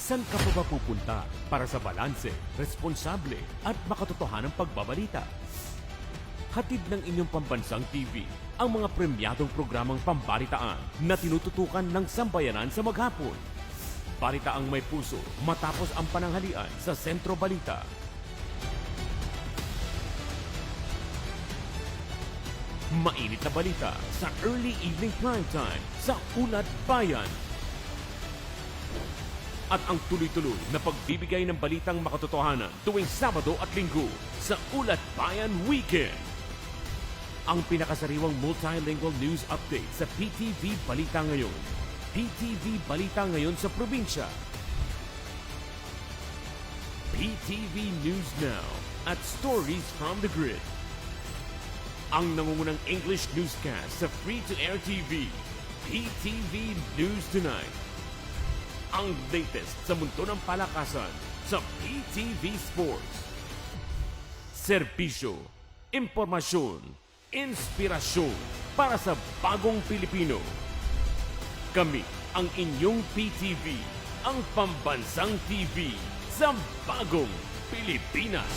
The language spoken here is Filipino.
San ka pa ba pupunta para sa balanse, responsable at makatotohanang pagbabalita? Hatid ng inyong pambansang TV ang mga premyadong programang pambalitaan na tinututukan ng sambayanan sa maghapon. Balitaang may puso matapos ang pananghalian sa Sentro Balita. Mainit na balita sa early evening prime time sa Ulat Bayan. At ang tuloy-tuloy na pagbibigay ng balitang makatotohanan tuwing Sabado at Linggo sa Ulat Bayan Weekend. Ang pinakasariwang multilingual news update sa PTV Balita Ngayon. PTV Balita Ngayon sa probinsya. PTV News Now at Stories from the Grid. Ang nangungunang English newscast sa free-to-air TV. PTV News Tonight. Ang latest sa mundo ng palakasan sa PTV Sports. Serbisyo, impormasyon, inspirasyon para sa bagong Pilipino. Kami ang inyong PTV, ang pambansang TV sa bagong Pilipinas.